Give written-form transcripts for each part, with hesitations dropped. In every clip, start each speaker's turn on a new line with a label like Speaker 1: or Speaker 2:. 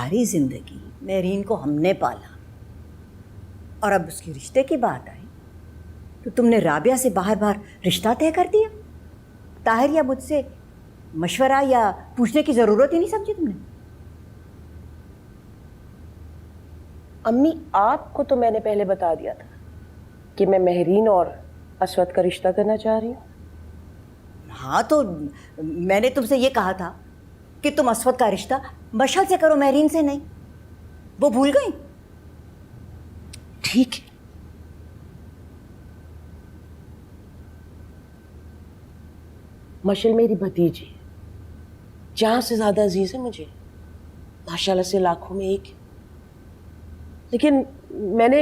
Speaker 1: सारी जिंदगी मेहरीन को हमने पाला और अब उसके रिश्ते की बात आई तो तुमने राबिया से बाहर बाहर रिश्ता तय कर दिया। ताहिर या मुझसे मशवरा या पूछने की जरूरत ही नहीं समझी तुमने।
Speaker 2: अम्मी, आपको तो मैंने पहले बता दिया था कि मैं मेहरीन और असवद का रिश्ता करना चाह रही हूँ।
Speaker 1: हाँ, तो मैंने तुमसे ये कहा था कि तुम असवद का रिश्ता मशल से करो, मेहरीन से नहीं। वो भूल गई?
Speaker 2: ठीक है, मशल मेरी भतीजी है, जान से ज्यादा अजीज है मुझे, माशाल्लाह से लाखों में एक है। लेकिन मैंने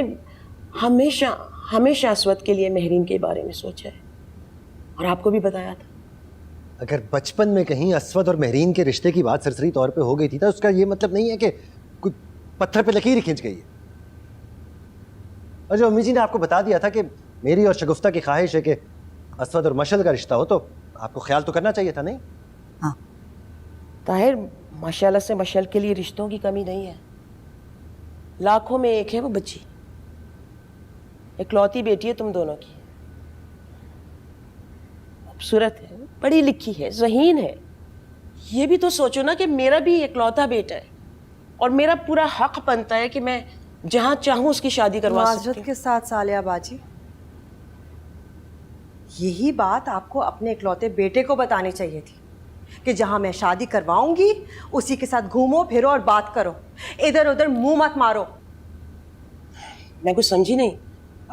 Speaker 2: हमेशा हमेशा असवद के लिए मेहरीन के बारे में सोचा है और आपको भी बताया था।
Speaker 3: अगर बचपन में कहीं असवद और मेहरीन के रिश्ते की बात सरसरी तौर पे हो गई थी तो उसका ये मतलब नहीं है कि कोई पत्थर पे लकीर खींच गई है। और जो अम्मी जी ने आपको बता दिया था कि मेरी और शगुफ्ता की ख्वाहिश है कि असवद और मशल का रिश्ता हो, तो आपको ख्याल तो करना चाहिए था, नहीं?
Speaker 1: हाँ,
Speaker 2: ताहिर, माशाल्लाह से मशल के लिए रिश्तों की कमी नहीं है। लाखों में एक है वो बच्ची, इकलौती बेटी है तुम दोनों की। खूबसूरत है, पढ़ी लिखी है, ज़हीन है। ये भी तो सोचो ना कि मेरा भी इकलौता बेटा है और मेरा पूरा हक बनता है कि मैं जहां चाहूं उसकी शादी करवा सकती हूं।
Speaker 4: माजरत के साथ सालिया बाजी, यही बात आपको अपने इकलौते बेटे को बतानी चाहिए थी कि जहां मैं शादी करवाऊंगी उसी के साथ घूमो फिरो और बात करो, इधर उधर मुंह मत मारो।
Speaker 2: मैं कुछ समझी नहीं।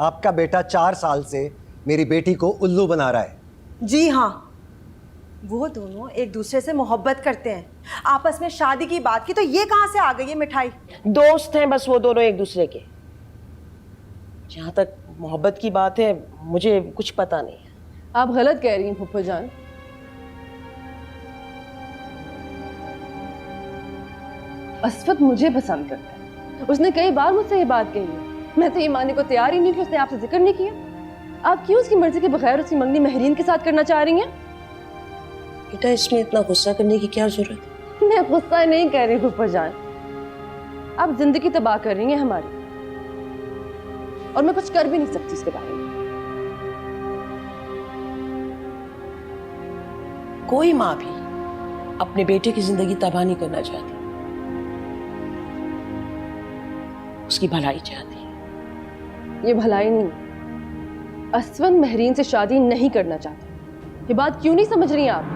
Speaker 3: आपका बेटा 4 साल से मेरी बेटी को उल्लू बना रहा है।
Speaker 4: जी हाँ, वो दोनों एक दूसरे से मोहब्बत करते हैं। आपस में शादी की बात की तो ये कहां से आ गई है मिठाई?
Speaker 2: दोस्त हैं बस वो दोनों एक दूसरे के। जहां तक मोहब्बत की बात है मुझे कुछ पता नहीं है।
Speaker 5: आप गलत कह रही हैं फुफ्फो जान। असवद मुझे पसंद करता है, उसने कई बार मुझसे ये बात कही है। मैं तो ये मानने को तैयार ही नहीं कि उसने आपसे जिक्र नहीं किया। आप क्यों उसकी मर्जी के बगैर उसकी मंगनी मेहरीन के साथ करना चाह रही हैं?
Speaker 2: बेटा, इसमें इतना गुस्सा करने की क्या जरूरत है?
Speaker 5: मैं गुस्सा नहीं कह रही फुफ्फो जान, आप जिंदगी तबाह कर रही हैं हमारी, और मैं कुछ कर भी नहीं सकती इसके बारे में।
Speaker 2: कोई माँ भी अपने बेटे की जिंदगी तबाह नहीं करना चाहती, उसकी भलाई चाहती है।
Speaker 5: ये भलाई नहीं, असवद मेहरीन से शादी नहीं करना चाहता। ये बात क्यों नहीं समझ रही आप?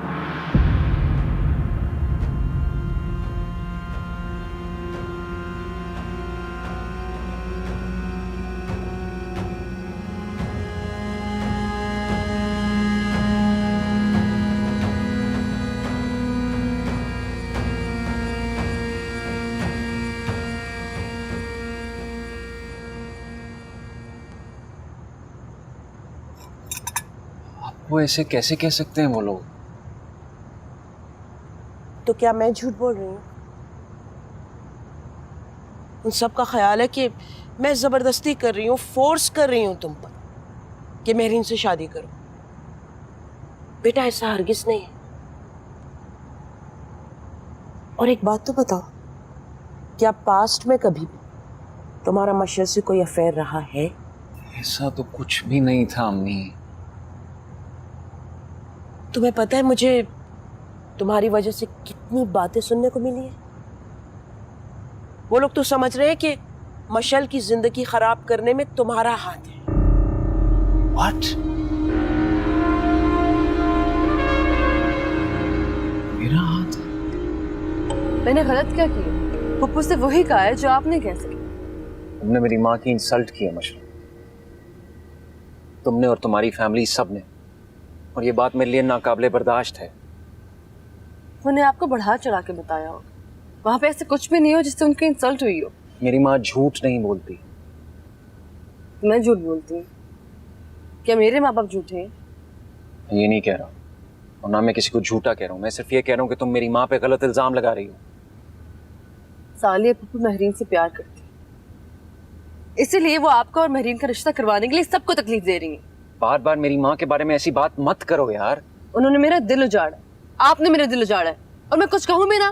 Speaker 6: वो ऐसे कैसे कह सकते हैं वो लोग?
Speaker 2: तो क्या मैं झूठ बोल रही हूँ? उन सब का ख्याल है कि मैं जबरदस्ती कर रही हूँ, फोर्स कर रही हूँ तुम पर कि मेहरीन से शादी करो। बेटा, ऐसा हरगिज नहीं है। और एक बात तो बताओ, क्या पास्ट में कभी भी तुम्हारा मशर से कोई अफेयर रहा है?
Speaker 6: ऐसा तो कुछ भी नहीं था अम्मी।
Speaker 2: तुम्हें पता है मुझे तुम्हारी वजह से कितनी बातें सुनने को मिली है। वो लोग तो समझ रहे हैं कि मशल की जिंदगी खराब करने में तुम्हारा हाथ है।
Speaker 6: What? मेरा हाथ?
Speaker 5: मैंने गलत क्या किया? पप्पू से वही कहा है जो आप नहीं कह सके।
Speaker 6: तुमने मेरी माँ की इंसल्ट की है मशरूम, तुमने और तुम्हारी फैमिली सब ने, और ये बात मेरे लिए नाकाबिले बर्दाश्त है।
Speaker 5: उन्हें आपको बढ़ा चढ़ा के बताया होगा, वहां पे ऐसे कुछ भी नहीं हो जिससे उनकी इंसल्ट हुई हो।
Speaker 6: मेरी माँ झूठ नहीं बोलती।
Speaker 5: मैं झूठ बोलती हूँ? क्या मेरे माँ बाप झूठे हैं?
Speaker 6: ये नहीं कह रहा, और ना मैं किसी को झूठा कह रहा हूँ। मैं सिर्फ ये कह रहा हूँ कि तुम मेरी माँ पे गलत इल्जाम लगा रही हो।
Speaker 5: सालिया पप्पू मेहरीन से प्यार करती है, इसीलिए वो आपका और मेहरीन का रिश्ता करवाने के लिए सबको तकलीफ दे रही है।
Speaker 6: बार बार मेरी माँ के बारे में ऐसी बात मत करो यार।
Speaker 5: उन्होंने मेरा दिल उजाड़ा, आपने मेरा दिल उजाड़ा है, और मैं कुछ कहूँ भी ना।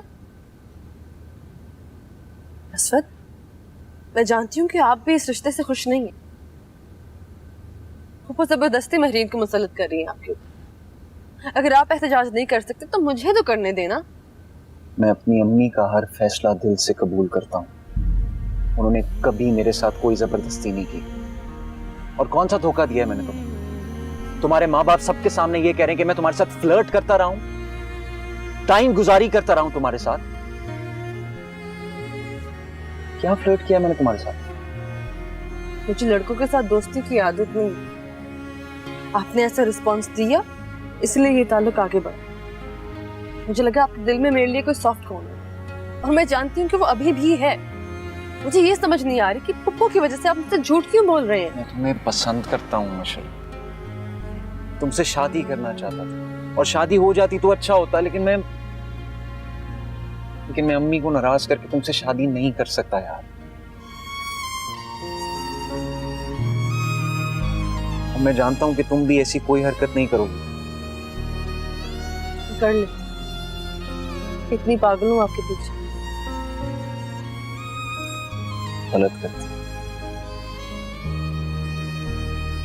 Speaker 5: असवद, मैं जानती हूँ कि आप भी इस रिश्ते से खुश नहीं हैं। वो जबरदस्ती महरीन को मुसल्लत कर रही हैं आपके ऊपर। अगर आप एहतजाज नहीं कर सकते तो मुझे तो करने देना।
Speaker 6: मैं अपनी अम्मी का हर फैसला दिल से कबूल करता हूँ। उन्होंने कभी मेरे साथ कोई जबरदस्ती नहीं की। और कौन सा धोखा दिया है मैंने तुम्हें? तुम्हारे माँ बाप सबके सामने ये कह रहे हैं कि मैं तुम्हारे साथ फ्लर्ट करता रहा हूं, टाइम गुजारी करता रहा हूं तुम्हारे साथ। क्या फ्लर्ट किया मैंने तुम्हारे साथ?
Speaker 5: मुझे लड़कों के साथ दोस्ती की आदत नहीं। आपने ऐसा रिस्पॉन्स दिया इसलिए ये ताल्लुक आगे बढ़ा। मुझे लगा आपके दिल में मेरे लिए कोई सॉफ्ट कॉर्नर है, और मैं जानती हूँ कि वो अभी भी है। मुझे ये समझ नहीं आ रही कि पप्पू की वजह से आप मुझसे झूठ क्यों बोल रहे हैं।
Speaker 6: मैं तुम्हें पसंद करता हूँ मशल, तुमसे शादी करना चाहता था, और शादी हो जाती तो अच्छा होता, लेकिन मैं अम्मी को नाराज करके तुमसे शादी नहीं कर सकता यार। और मैं जानता हूं कि तुम भी ऐसी कोई हरकत नहीं करोगी।
Speaker 5: कर ले, इतनी पागल हूं आपके पीछे।
Speaker 6: गलत करती।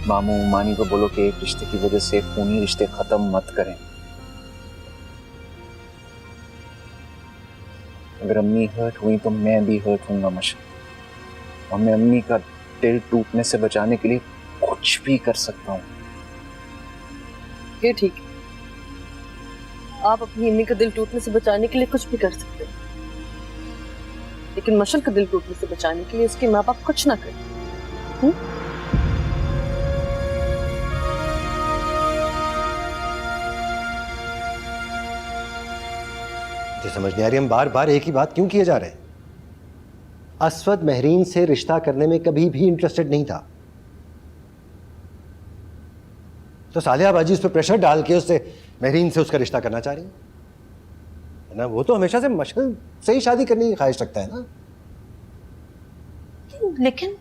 Speaker 6: मामू मानी को बोलो कि एक रिश्ते की वजह से खूनी रिश्ते खत्म मत करें। अगर अम्मी हर्ट हुई तो मैं भी हर्ट होऊंगा मशल, और मैं अम्मी का दिल टूटने से बचाने के लिए कुछ भी कर सकता हूँ।
Speaker 5: ये ठीक है, आप अपनी अम्मी का दिल टूटने से बचाने के लिए कुछ भी कर सकते हैं, लेकिन मशल का दिल टूटने से बचाने के लिए उसके माँ बाप कुछ ना करें।
Speaker 3: मुझे समझ नहीं आ रही, हम बार बार एक ही बात क्यों किए जा रहे हैं? असवद महरीन से रिश्ता करने में कभी भी इंटरेस्टेड नहीं था, तो सालिया बाजी उस पर प्रेशर डाल के उससे महरीन से उसका रिश्ता करना चाह रही है ना। वो तो हमेशा से मशल से ही शादी करने की ख्वाहिश रखता है ना।
Speaker 1: लेकिन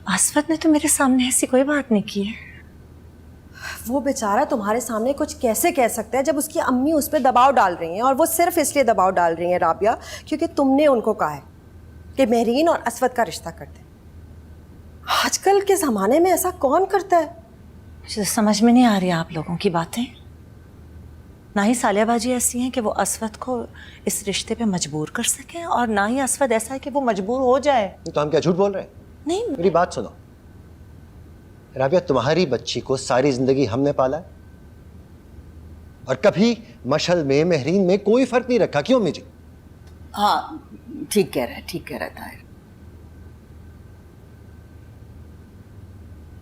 Speaker 1: असवद ने तो मेरे सामने ऐसी कोई बात नहीं की है।
Speaker 4: वो बेचारा तुम्हारे सामने कुछ कैसे कह सकता है जब उसकी अम्मी उस पर दबाव डाल रही हैं, और वो सिर्फ इसलिए दबाव डाल रही हैं राबिया क्योंकि तुमने उनको कहा है कि महरीन और असवद का रिश्ता कर दें। आजकल के ज़माने में ऐसा कौन करता है?
Speaker 1: मुझे समझ में नहीं आ रही आप लोगों की बातें। ना ही सालियाबाजी ऐसी हैं कि वो असवद को इस रिश्ते पे मजबूर कर सकें, और ना ही असवद ऐसा है कि वो मजबूर हो जाए।
Speaker 3: तो हम क्या झूठ बोल रहे हैं?
Speaker 1: नहीं,
Speaker 3: मेरी बात सुनो राबिया, तुम्हारी बच्ची को सारी जिंदगी हमने पाला है, और कभी मशल में महरीन में कोई फर्क नहीं रखा। क्यों अम्मी जी?
Speaker 1: हाँ, ठीक कह रहा है ताहिर।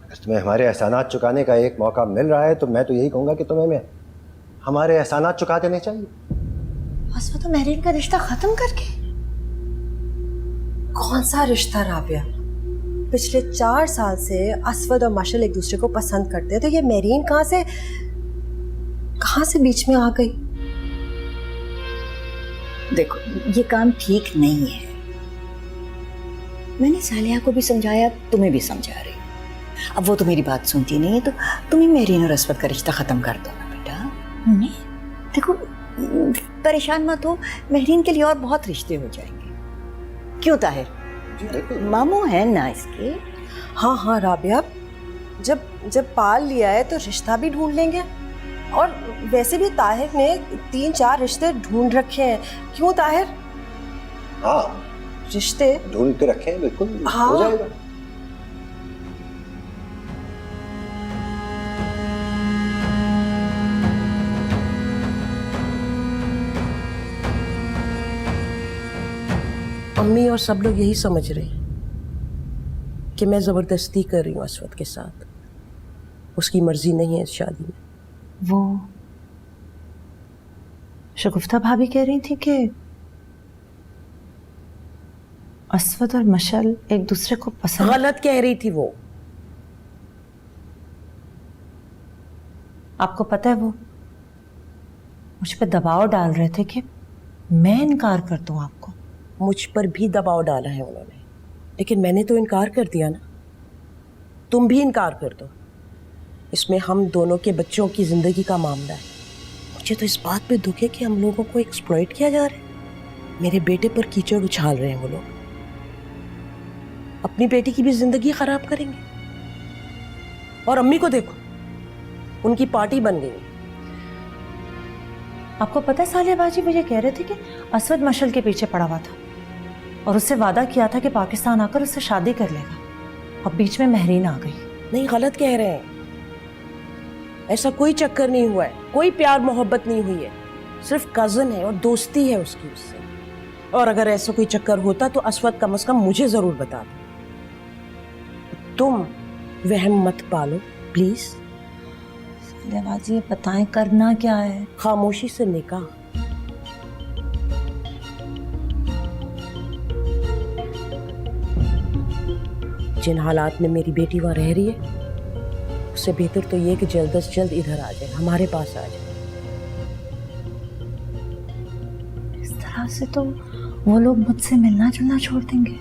Speaker 3: अगर तुम्हें हमारे एहसानात चुकाने का एक मौका मिल रहा है तो मैं तो यही कहूंगा कि तुम्हें हमारे एहसानात चुका देने चाहिए।
Speaker 1: असवद तो महरीन का रिश्ता खत्म करके?
Speaker 4: कौन सा रिश्ता राबिया? पिछले 4 साल से असवद और मशल एक दूसरे को पसंद करते हैं, तो ये महरीन कहां से बीच में आ गई?
Speaker 1: देखो, ये काम ठीक नहीं है। मैंने सालिया को भी समझाया, तुम्हें भी समझा रही। अब वो तो मेरी बात सुनती नहीं है, तो तुम ही महरीन और असवद का रिश्ता खत्म कर दो ना बेटा। नहीं, देखो परेशान मत हो, महरीन के लिए और बहुत रिश्ते हो जाएंगे। क्यों ताहिर? मामू है ना इसके।
Speaker 4: हाँ राबिया, जब पाल लिया है तो रिश्ता भी ढूंढ लेंगे। और वैसे भी ताहिर ने 3-4 रिश्ते ढूंढ रखे हैं। क्यों ताहिर?
Speaker 3: हाँ,
Speaker 4: रिश्ते
Speaker 3: ढूंढ के रखे हैं, बिल्कुल
Speaker 4: हाँ।
Speaker 3: हो जाएगा।
Speaker 2: अम्मी और सब लोग यही समझ रहे हैं कि मैं जबरदस्ती कर रही हूँ असवद के साथ। उसकी मर्जी नहीं है इस शादी में।
Speaker 1: वो शगुफ्ता भाभी कह रही थी कि असवद और मशल एक दूसरे को पसंद।
Speaker 2: गलत कह रही थी वो।
Speaker 1: आपको पता है वो मुझ पे दबाव डाल रहे थे कि मैं इनकार कर दूं आपको।
Speaker 2: मुझ पर भी दबाव डाला है उन्होंने, लेकिन मैंने तो इनकार कर दिया ना। तुम भी इनकार कर दो, इसमें हम दोनों के बच्चों की जिंदगी का मामला है। मुझे तो इस बात पे दुख है कि हम लोगों को एक्सप्लॉइट किया जा रहा है। मेरे बेटे पर कीचड़ उछाल रहे हैं वो लोग। अपनी बेटी की भी जिंदगी खराब करेंगे। और अम्मी को देखो, उनकी पार्टी बन गई।
Speaker 7: आपको पता है सालिया बाजी मुझे कह रहे थे कि असवद मशल के पीछे पड़ा हुआ था और उससे वादा किया था कि पाकिस्तान आकर उससे शादी कर लेगा। अब बीच में महरीन आ गई।
Speaker 2: नहीं, गलत कह रहे हैं। ऐसा कोई चक्कर नहीं हुआ है, कोई प्यार मोहब्बत नहीं हुई है, सिर्फ कजन है और दोस्ती है उसकी उससे। और अगर ऐसा कोई चक्कर होता तो असवद कम से कम मुझे जरूर बता दो। तुम वहम मत पालो प्लीज।
Speaker 7: सालिया बाजी ये बताएं करना क्या है?
Speaker 2: खामोशी से निकाह। जिन हालात में मेरी बेटी वहां रह रही है, उससे बेहतर तो ये कि जल्द से जल्द इधर आ जाए, हमारे पास आ जाए।
Speaker 7: इस तरह से तो वो लोग मुझसे मिलना जुलना छोड़ देंगे।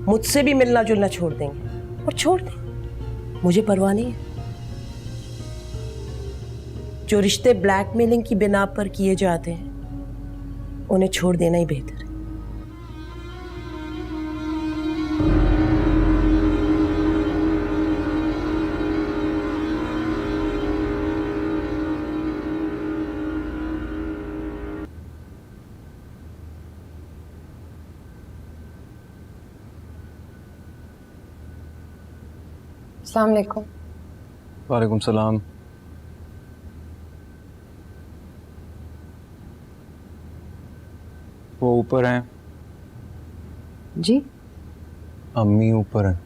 Speaker 2: मुझसे भी मिलना जुलना छोड़ देंगे और छोड़ दें, मुझे परवाह नहीं है। जो रिश्ते ब्लैकमेलिंग की बिना पर किए जाते हैं उन्हें छोड़ देना ही बेहतर है।
Speaker 5: अस्सलाम वालेकुम।
Speaker 6: वालेकुम सलाम। वो ऊपर हैं।
Speaker 5: जी?
Speaker 6: अम्मी ऊपर हैं।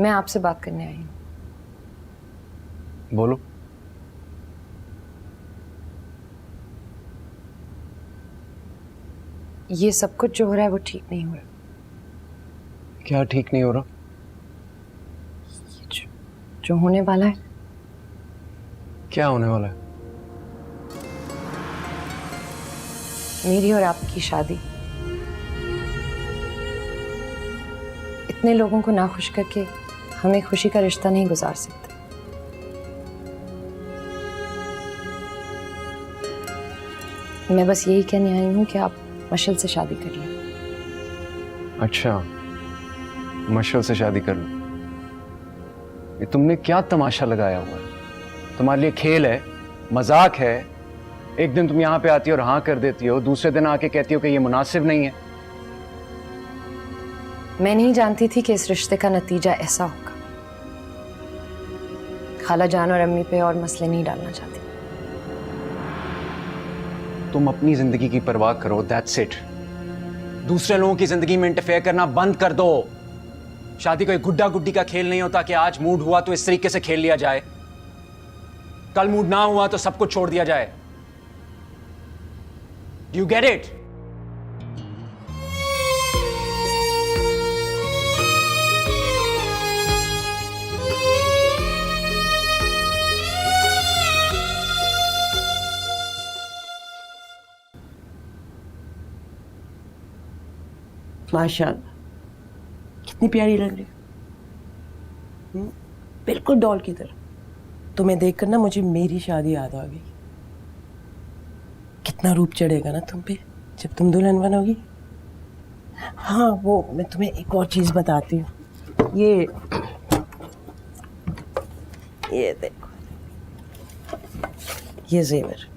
Speaker 5: मैं आपसे बात करने आई हूँ।
Speaker 6: बोलो।
Speaker 5: ये सब कुछ जो हो रहा है वो ठीक नहीं हो रहा।
Speaker 6: क्या ठीक नहीं हो रहा?
Speaker 5: जो होने वाला है।
Speaker 6: क्या होने वाला है?
Speaker 5: मेरी और आपकी शादी। इतने लोगों को नाखुश करके हम एक खुशी का रिश्ता नहीं गुजार सकते। मैं बस यही कहने आई हूँ कि आप मशल से शादी कर लें।
Speaker 6: अच्छा, मशल से शादी कर लो। ये तुमने क्या तमाशा लगाया हुआ है? तुम्हारे लिए खेल है, मजाक है। एक दिन तुम यहाँ पे आती हो और हाँ कर देती हो, दूसरे दिन आके कहती हो कि ये मुनासिब नहीं है।
Speaker 5: मैं नहीं जानती थी कि इस रिश्ते का नतीजा ऐसा होगा। खाला जान और अम्मी पे और मसले नहीं डालना चाहती।
Speaker 6: तुम अपनी जिंदगी की परवाह करो, दैट्स इट। दूसरे लोगों की जिंदगी में इंटरफेयर करना बंद कर दो। शादी कोई गुड्डा गुड्डी का खेल नहीं होता कि आज मूड हुआ तो इस तरीके से खेल लिया जाए, कल मूड ना हुआ तो सब कुछ छोड़ दिया जाए। You get it?
Speaker 2: माशाल्लाह, कितनी प्यारी लग रही है। बिल्कुल डॉल की तरह। तुम्हें देखकर ना मुझे मेरी शादी याद आ गई। कितना रूप चढ़ेगा ना तुम पे जब तुम दुल्हन बनोगी। हाँ, वो मैं तुम्हें एक और चीज बताती हूँ। ये देखो, ये जेवर,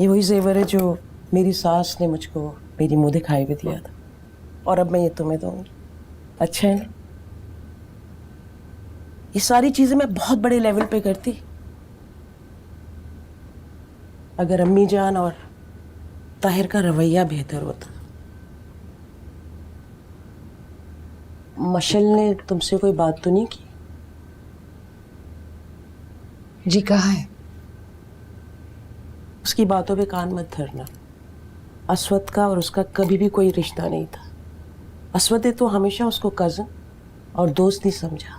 Speaker 2: ये वही जेवर है जो मेरी सास ने मुझको मेरी मुंह दिखाई भी दिया था, और अब मैं ये तुम्हें दूंगी। अच्छा है ना? ये सारी चीजें मैं बहुत बड़े लेवल पे करती अगर अम्मी जान और ताहिर का रवैया बेहतर होता। मशल ने तुमसे कोई बात तो नहीं की?
Speaker 5: जी कहा है।
Speaker 2: उसकी बातों पे कान मत धरना। असवद का और उसका कभी भी कोई रिश्ता नहीं था। असवद ने तो हमेशा उसको कजन और दोस्त नहीं समझा।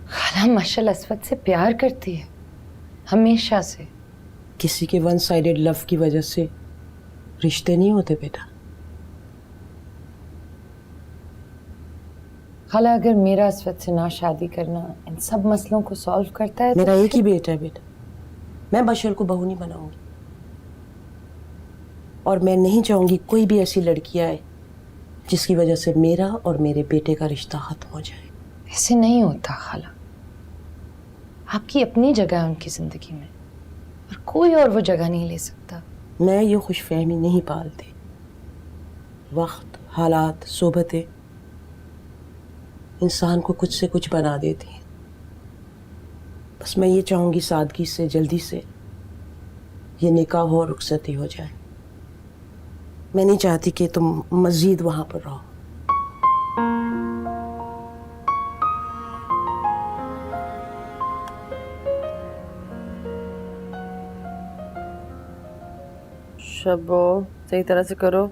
Speaker 5: खाला मशल असवद से प्यार करती है, हमेशा से।
Speaker 2: किसी के वन साइडेड लव की वजह से रिश्ते नहीं होते बेटा।
Speaker 5: खाला अगर मेरा असवद से ना शादी करना इन सब मसलों को सॉल्व करता है
Speaker 2: मेरा एक ही बेटा है बेटा, मैं मशल को बहू नहीं बनाऊंगी, और मैं नहीं चाहूंगी कोई भी ऐसी लड़की आए जिसकी वजह से मेरा और मेरे बेटे का रिश्ता खत्म हो जाए।
Speaker 8: ऐसे नहीं होता खाला, आपकी अपनी जगह है उनकी जिंदगी में और कोई और वो जगह नहीं ले सकता।
Speaker 2: मैं ये खुशफहमी नहीं पालती। वक्त, हालात, सोबतें इंसान को कुछ से कुछ बना देती हैं। बस मैं ये चाहूंगी सादगी से जल्दी से ये निकाह हो, रुखसती हो जाए। मैं नहीं चाहती कि तुम मजीद वहां पर रहो।
Speaker 5: शबो सही तरह से करो।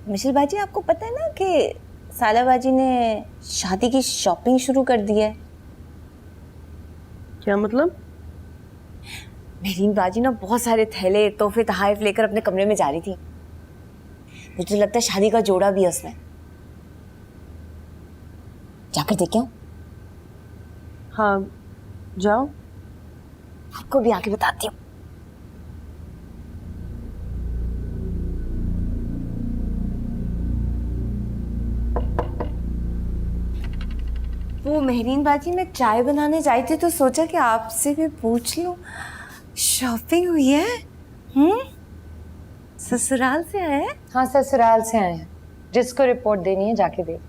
Speaker 9: मिशेल बाजी, आपको पता है ना कि साला बाजी ने शादी की शॉपिंग शुरू कर दी है।
Speaker 5: क्या मतलब?
Speaker 9: मेहरीन बाजी ना बहुत सारे थैले, तोहफे, तहाइफ लेकर अपने कमरे में जा रही थी। मुझे लगता है शादी का जोड़ा भी है उसमें। जाकर देख क्या?
Speaker 5: हाँ जाओ।
Speaker 9: आपको भी आके बताती हूँ। वो मेहरीन बाजी, मैं चाय बनाने जाई थी तो सोचा कि आपसे भी पूछ लूं, शॉपिंग हुई है? ससुराल से आए हैं?
Speaker 8: हाँ ससुराल से आए हैं, जिसको रिपोर्ट देनी है जाके दे।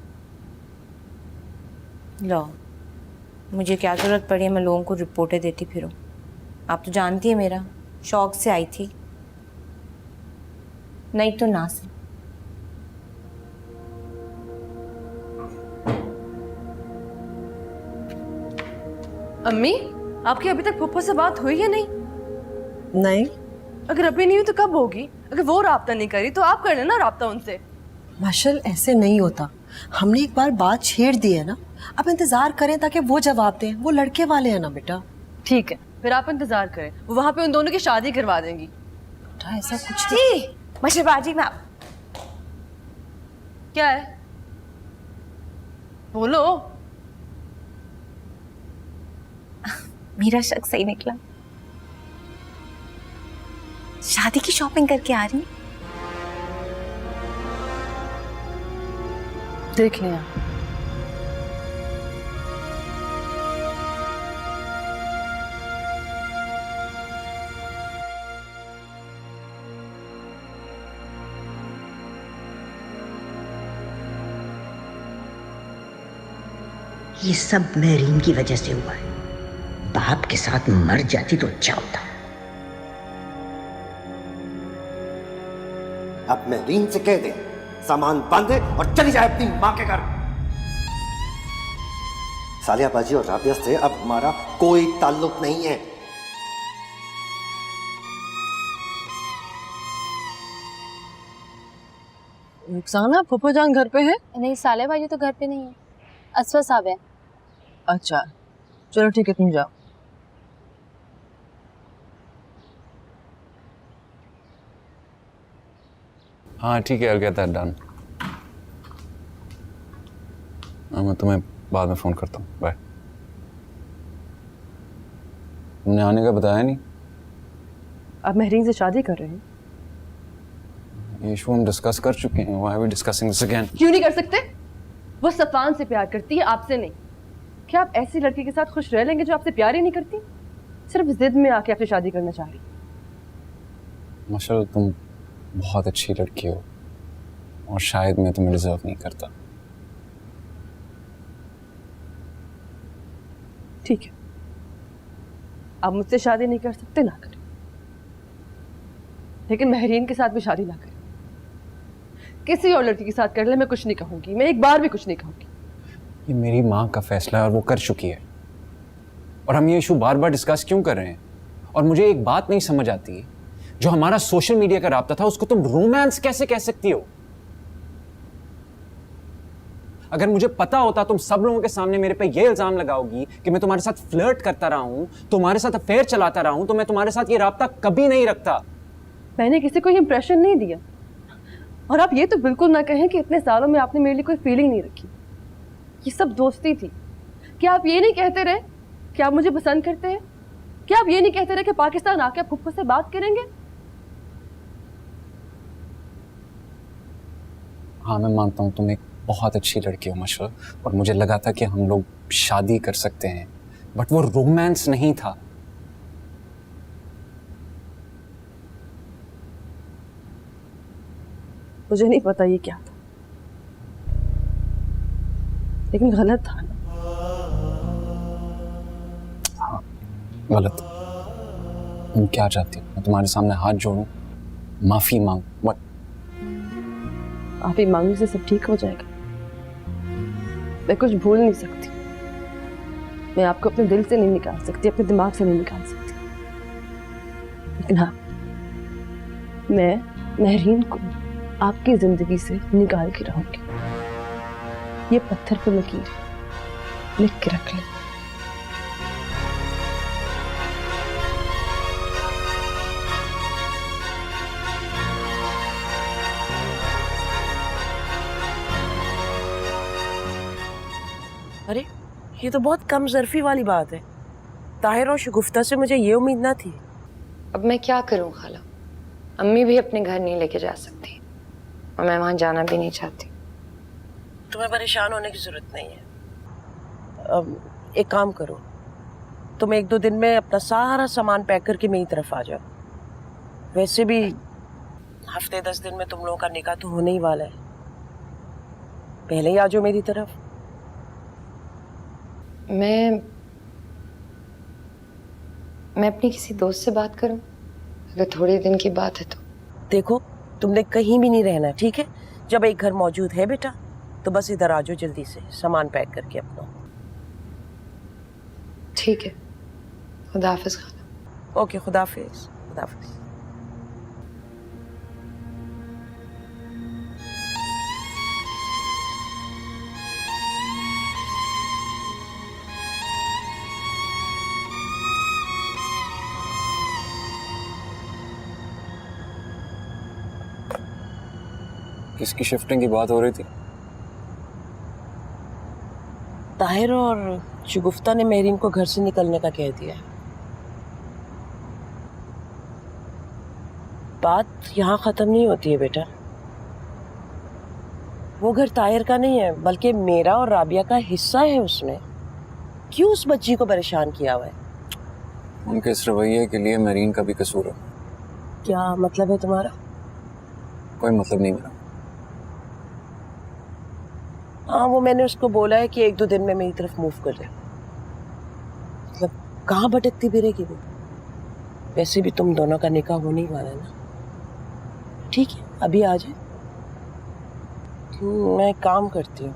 Speaker 9: लो, मुझे क्या जरूरत पड़ी है मैं लोगों को रिपोर्टें देती फिरूं? आप तो जानती है मेरा शौक से आई थी, नहीं तो ना से।
Speaker 5: अम्मी, आपकी अभी तक फूफा से बात हुई है नहीं?
Speaker 4: नहीं
Speaker 5: अगर अभी नहीं हुई तो कब होगी? अगर वो राब्ता नहीं करी तो आप कर लेना राब्ता उनसे।
Speaker 4: माशल, ऐसे नहीं होता। हमने एक बार बात छेड़ दी है ना, अब इंतजार करें ताकि वो जवाब दें। वो लड़के वाले हैं ना बेटा।
Speaker 5: ठीक है, फिर आप इंतजार करें, वो वहां पे उन दोनों की शादी करवा देंगी।
Speaker 4: बेटा ऐसा कुछ
Speaker 9: जी मशर बाजी, मैं
Speaker 5: क्या है? बोलो।
Speaker 9: मेरा शक सही निकला, शादी की शॉपिंग करके आ रही।
Speaker 5: देख लिया।
Speaker 1: ये सब मेहरीन की वजह से हुआ है। बाप के साथ मर जाती तो अच्छा होता।
Speaker 3: अब मेहरीन से कह दे सामान बांधे और चली जाए अपनी मां के घर। सालिया बाजी और राबिया से अब हमारा कोई ताल्लुक नहीं है।
Speaker 5: रुखसाना, फूफा जान घर पे है?
Speaker 8: नहीं, साले बाजी तो घर पे नहीं है, असफा साहब है।
Speaker 5: अच्छा चलो ठीक है, तुम जाओ।
Speaker 10: हाँ ठीक है, गया था डन। मैं तुम्हें बाद में फ़ोन करता हूँ, बाय। तुमने आने का बताया नहीं?
Speaker 5: आप मेहरीन से शादी कर रहे हैं?
Speaker 10: ये इशू हम डिस्कस कर चुके हैं। Why are we discussing this again?
Speaker 5: क्यों नहीं कर सकते? वो सफान से प्यार करती है, आपसे नहीं। क्या आप ऐसी लड़की के साथ खुश रह लेंगे जो आपसे प्यार ही नहीं करती? सिर्फ जिद में आके आपसे शादी करना चाह रही।
Speaker 10: माशाल्लाह तुम बहुत अच्छी लड़की हो और शायद मैं तुम्हें डिजर्व नहीं करता।
Speaker 5: ठीक है, आप मुझसे शादी नहीं कर सकते, ना करें, लेकिन मेहरीन के साथ भी शादी ना करें। किसी और लड़की के साथ कर ले, मैं कुछ नहीं कहूंगी, मैं एक बार भी कुछ नहीं कहूंगी।
Speaker 10: ये मेरी माँ का फैसला है और वो कर चुकी है, और हम ये इशू बार बार डिस्कस क्यों कर रहे हैं? और मुझे एक बात नहीं समझ आती, जो हमारा सोशल मीडिया का राब्ता था उसको तुम रोमांस कैसे कह सकती हो? अगर मुझे पता होता तुम सब लोगों के सामने मेरे पे ये इल्जाम लगाओगी कि मैं तुम्हारे साथ फ्लर्ट करता रहा हूं, तुम्हारे साथ अफेयर चलाता रहा हूं, तो मैं तुम्हारे साथ ये राब्ता कभी नहीं रखता।
Speaker 5: मैंने किसी को ये इंप्रेशन नहीं दिया। और आप ये तो बिल्कुल ना कहें कि इतने सालों में आपने मेरे लिए कोई फीलिंग नहीं रखी। ये सब दोस्ती थी। क्या आप ये नहीं कहते रहे कि आप मुझे पसंद करते हैं? क्या आप ये नहीं कहते रहे कि पाकिस्तान आके आप फुफ्फो से बात करेंगे?
Speaker 10: हाँ मैं मानता हूँ तुम एक बहुत अच्छी लड़की हो मशहूर, और मुझे लगा था कि हम लोग शादी कर सकते हैं, बट वो रोमांस नहीं था।
Speaker 5: मुझे नहीं पता ये क्या था, लेकिन गलत था ना।
Speaker 10: हाँ गलत। तुम क्या चाहती हो? मैं तुम्हारे सामने हाथ जोड़ूं, माफी मांग? What?
Speaker 5: आप ही मांगने से सब ठीक हो जाएगा? मैं कुछ भूल नहीं सकती। मैं आपको अपने दिल से नहीं निकाल सकती, अपने दिमाग से नहीं निकाल सकती, लेकिन हाँ, मैं महरीन को आपकी जिंदगी से निकाल के रहूंगी। ये पत्थर पे लकीर है, लिख के रख ले।
Speaker 2: अरे ये तो बहुत कम ज़र्फी वाली बात है। ताहिर और शगुफ्ता से मुझे ये उम्मीद ना थी।
Speaker 8: अब मैं क्या करूं खाला? अम्मी भी अपने घर नहीं लेके जा सकती और मैं वहां जाना भी नहीं चाहती।
Speaker 2: तुम्हें परेशान होने की जरूरत नहीं है। अब एक काम करो, तुम 1-2 दिन में अपना सारा सामान पैक करके मेरी तरफ आ जाओ। वैसे भी हफ्ते 10 दिन में तुम लोगों का निकाह तो होने ही वाला है। पहले ही आ जाओ मेरी तरफ।
Speaker 8: मैं अपनी किसी दोस्त से बात करूं? अगर थोड़े दिन की बात है तो।
Speaker 2: देखो तुमने कहीं भी नहीं रहना, ठीक है? जब एक घर मौजूद है बेटा, तो बस इधर आ जाओ जल्दी से, सामान पैक करके अपना।
Speaker 8: ठीक है, खुदा हाफिज खाला।
Speaker 2: ओके, खुदा हाफिज। खुदा हाफिज।
Speaker 10: किसकी शिफ्टिंग की बात हो रही थी?
Speaker 2: ताहिर और शगुफ्ता ने महरीन को घर से निकलने का कह दिया है। बात यहाँ खत्म नहीं होती है बेटा। वो घर ताहिर का नहीं है, बल्कि मेरा और राबिया का हिस्सा है। उसने क्यों उस बच्ची को परेशान किया हुआ है?
Speaker 10: उनके इस रवैये के लिए महरीन का भी कसूर है।
Speaker 2: क्या मतलब है तुम्हारा?
Speaker 10: कोई मतलब नहीं मेरा।
Speaker 2: हाँ, वो मैंने उसको बोला है कि 1-2 दिन में मेरी तरफ मूव कर दे। मतलब कहाँ भटकती फिरेगी वो? वैसे भी तुम दोनों का निकाह होने ही वाला है ना। ठीक है, अभी आ जाए। मैं एक काम करती हूँ,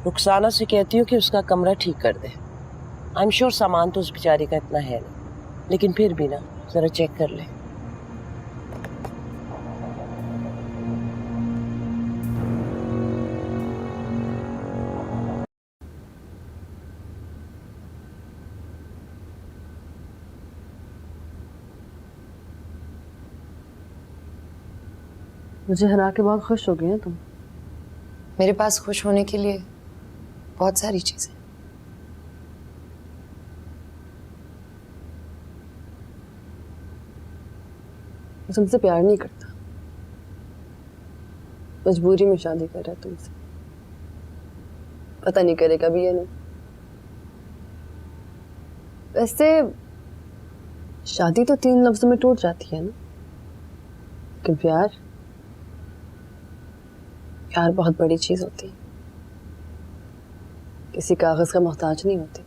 Speaker 2: रुखसाना से कहती हूँ कि उसका कमरा ठीक कर दे। आई एम श्योर सामान तो उस बेचारी का इतना है नहीं, लेकिन फिर भी ना जरा चेक कर ले।
Speaker 5: मुझे हरा के बहुत खुश हो गई हैं तुम।
Speaker 8: मेरे पास खुश होने के लिए बहुत सारी चीजें।
Speaker 5: मैं तुमसे प्यार नहीं करता, मजबूरी में शादी कर रहा है तुमसे। पता नहीं करेगा भी या नहीं। वैसे शादी तो 3 लफ्जों में टूट जाती है ना, लेकिन प्यार बहुत बड़ी चीज होती है। किसी कागज का मोहताज नहीं होती।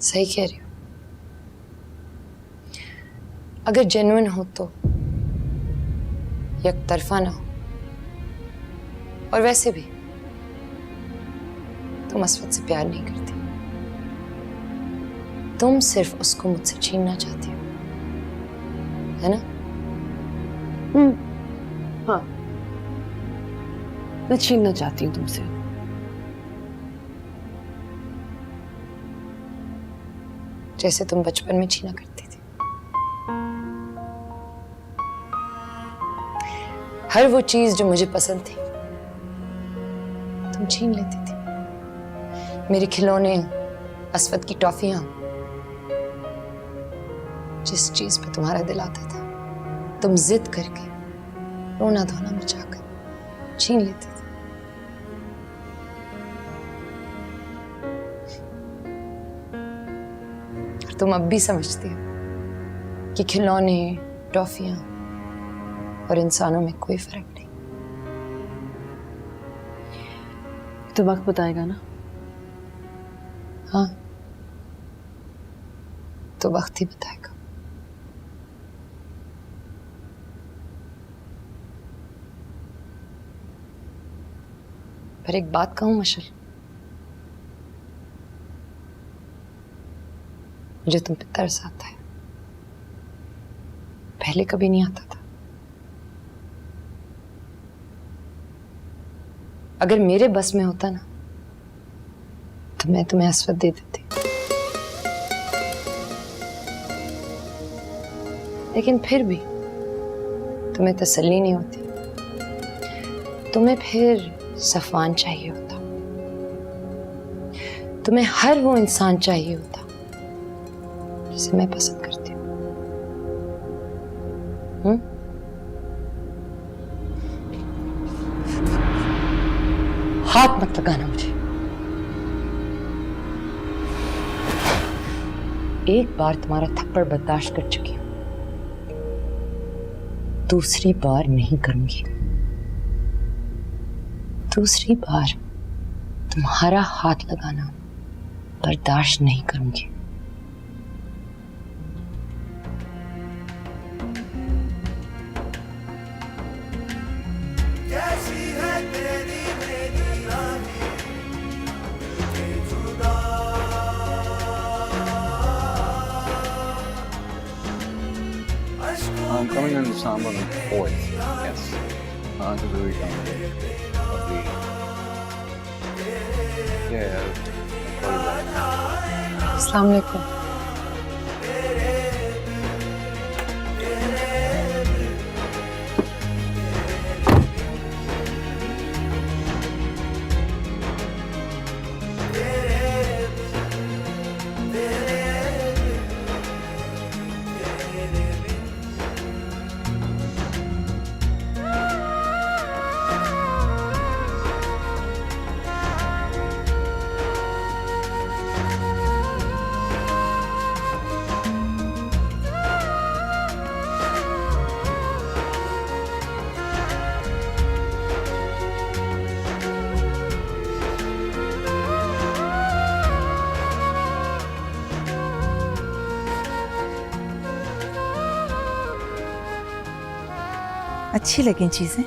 Speaker 8: सही कह रही हो। अगर जेन्युइन हो तो एक तरफा ना हो। और वैसे भी तुम असवद से प्यार नहीं करती, तुम सिर्फ उसको मुझसे छीनना चाहती हो, है ना?
Speaker 5: हाँ, मैं छीनना चाहती हूँ तुमसे।
Speaker 8: जैसे तुम बचपन में छीना करती थी। हर वो चीज जो मुझे पसंद थी तुम छीन लेती थी। मेरे खिलौने, असवद की टॉफियां, जिस चीज पे तुम्हारा दिल आता था तुम जिद करके रोना धोना मचाकर छीन लेते थे। और तुम अब भी समझती हो कि खिलौने, टॉफियां और इंसानों में कोई फर्क नहीं।
Speaker 5: तो वक्त बताएगा ना।
Speaker 8: हाँ, तो वक्त ही बताएगा। पर एक बात कहूं मशल, मुझे तुम पे तरस आता है। पहले कभी नहीं आता था। अगर मेरे बस में होता ना तो मैं तुम्हें असवद दे देती, लेकिन फिर भी तुम्हें तसल्ली नहीं होती। तुम्हें फिर सफवान चाहिए होता, तुम्हें हर वो इंसान चाहिए होता जिसे मैं पसंद करती हूँ। हाथ मत लगाना मुझे। एक बार तुम्हारा थप्पड़ बर्दाश्त कर चुकी हूं, दूसरी बार नहीं करूंगी। दूसरी बार तुम्हारा हाथ लगाना बर्दाश्त नहीं करूंगी।
Speaker 6: I'm coming on December 4th. Yes. हाँ तो जरूरी काम है अभी। Yeah.
Speaker 8: अस्सलाम वालेकुम।
Speaker 7: अच्छी लगी चीजें।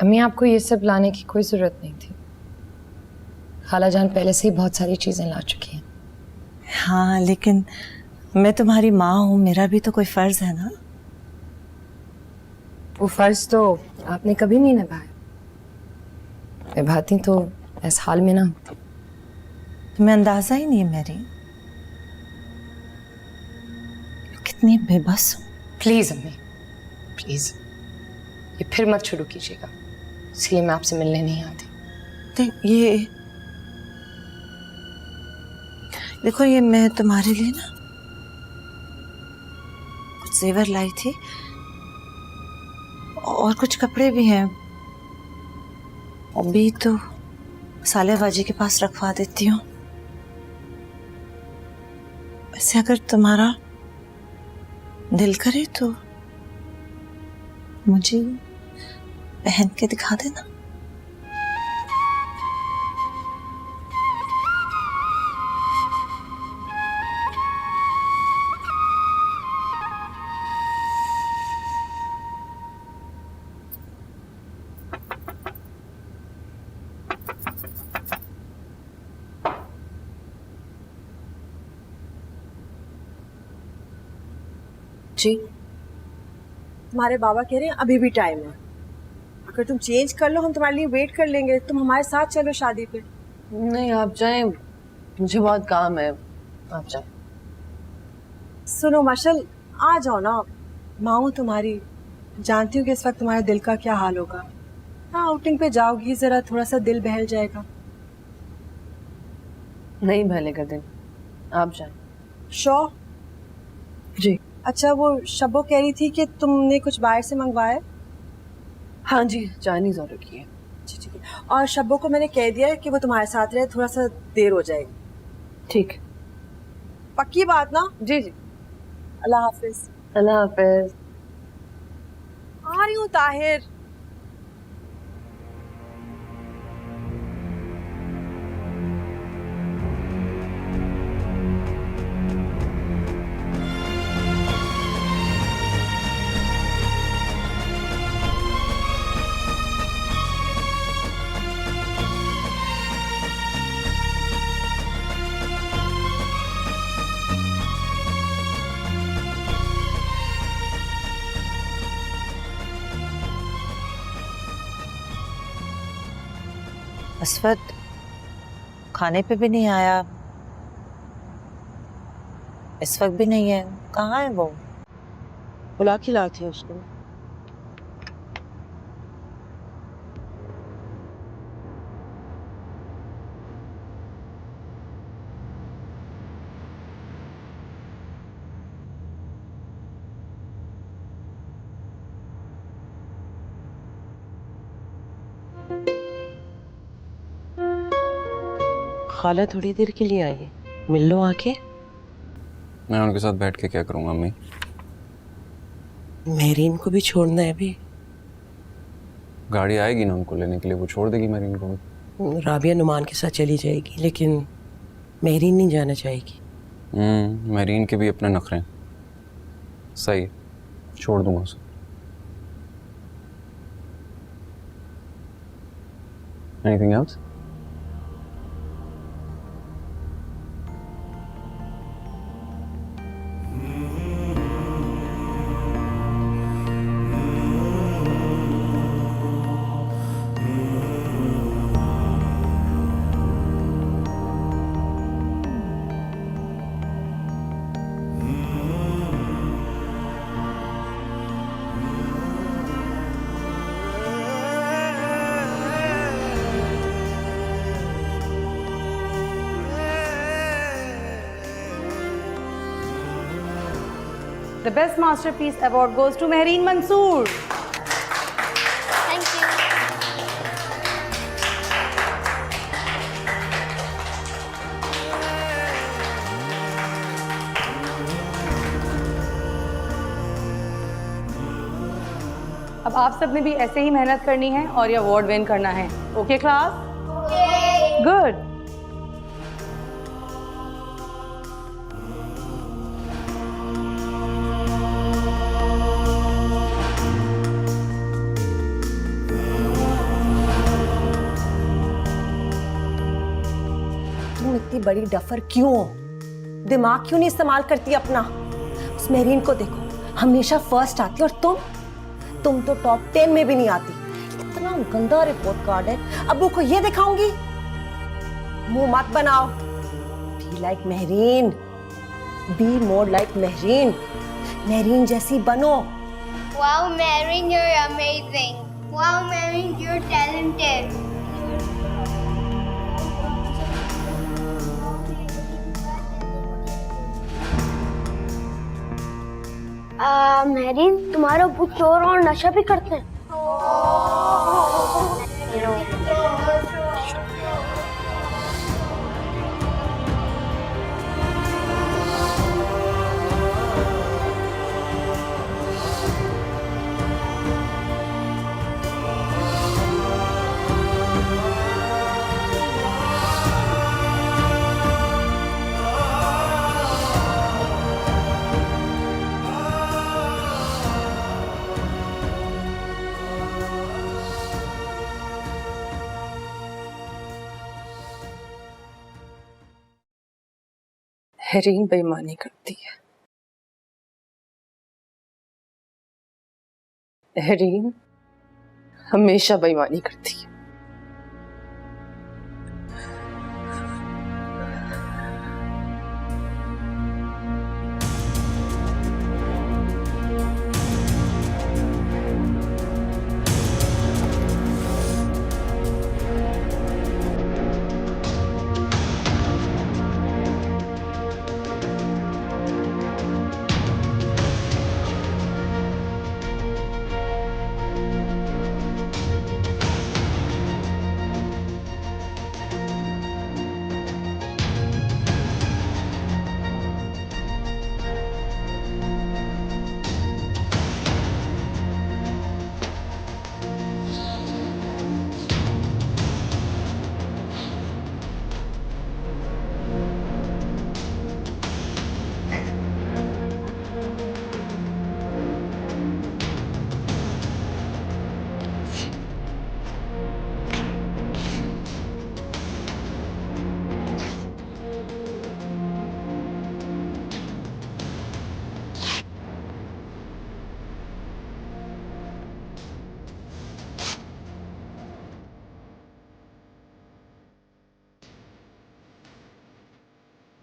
Speaker 8: अम्मी, आपको ये सब लाने की कोई जरूरत नहीं थी। खाला जान पहले से ही बहुत सारी चीजें ला चुकी हैं।
Speaker 7: हाँ, लेकिन मैं तुम्हारी माँ हूँ, मेरा भी तो कोई फर्ज है ना।
Speaker 8: वो फर्ज तो आपने कभी नहीं निभाया। निभाती तो इस हाल में ना होती।
Speaker 7: तुम्हें अंदाजा ही नहीं है मेरी कितनी बेबस हूँ।
Speaker 8: प्लीज अम्मी, प्लीज ये फिर मत शुरू कीजिएगा, इसलिए मैं आपसे मिलने नहीं आती।
Speaker 7: ये देखो, ये मैं तुम्हारे लिए ना कुछ जेवर लाई थी और कुछ कपड़े भी हैं। अभी तो साले बाजी के पास रखवा देती हूँ। वैसे अगर तुम्हारा दिल करे तो मुझे पहन के दिखा देना।
Speaker 4: जी, तुम्हारे बाबा कह रहे हैं अभी भी टाइम है। अगर तुम चेंज कर लो हम तुम्हारे लिए वेट कर लेंगे। तुम हमारे साथ चलो शादी पे।
Speaker 5: नहीं, आप जाएं, मुझे बहुत काम है, आप जाएं।
Speaker 4: सुनो मशल, आ जाओ ना, माँ हूँ तुम्हारी, जानती हूँ कि इस वक्त तुम्हारे दिल का क्या हाल होगा। हाँ, आउटिंग पे जाओगी, जरा थोड़ा सा दिल बहल जाएगा।
Speaker 5: नहीं बहलेगा दिन, आप जाए।
Speaker 4: श्योर?
Speaker 5: जी।
Speaker 4: अच्छा, वो शब्बो कह रही थी कि तुमने कुछ बाहर से मंगवाया।
Speaker 5: हाँ जी, चाइनीज ऑर्डर किए।
Speaker 4: जी ठीक है। और शब्बो को मैंने कह दिया है कि वो तुम्हारे साथ रहे, थोड़ा सा देर हो जाएगी।
Speaker 5: ठीक।
Speaker 4: पक्की बात ना?
Speaker 5: जी जी।
Speaker 4: अल्लाह हाफिज।
Speaker 5: अल्लाह हाफिज।
Speaker 4: आ रही हूँ ताहिर।
Speaker 7: असफद खाने पे भी नहीं आया, इस वक्त भी नहीं है, कहाँ है वो?
Speaker 2: बुला के लाते हैं उसको। खाला थोड़ी देर के लिए आई है, मिल लो आके।
Speaker 10: मैं उनके साथ बैठ के क्या करूँगा अम्मी?
Speaker 2: मेरीन को भी छोड़ना है अभी।
Speaker 10: गाड़ी आएगी ना उनको लेने के लिए, वो छोड़ देगी मेरीन को।
Speaker 2: राबिया नुमान के साथ चली जाएगी, लेकिन मेरीन नहीं जाना चाहेगी।
Speaker 10: मेरीन के भी अपने नखरे हैं। सही, छोड़ दूंगा उसे। Anything else?
Speaker 11: The Best Masterpiece Award goes to Mehreen Mansoor.
Speaker 12: Thank you.
Speaker 11: अब आप सब ने भी ऐसे ही मेहनत करनी है और ये अवार्ड विन करना है। Okay class? गुड।
Speaker 4: तुम इतनी बड़ी डफर क्यों हो? दिमाग क्यों नहीं इस्तेमाल करती अपना? उस मेरीन को देखो, हमेशा फर्स्ट आती है, और तुम तो टॉप 10 में भी नहीं आती। इतना गंदा रिपोर्ट कार्ड है, अब्बू को ये दिखाऊंगी। मुंह मत बनाओ। Be like Mehreen, be more like Mehreen, Mehreen जैसी बनो।
Speaker 12: Wow, Mehreen, you're amazing. Wow, Mehreen, you're talented. Mehreen, तुम्हारा बुक चोर और नशा भी करते हैं।
Speaker 5: मेहरीन बेईमानी करती है। मेहरीन हमेशा बेईमानी करती है।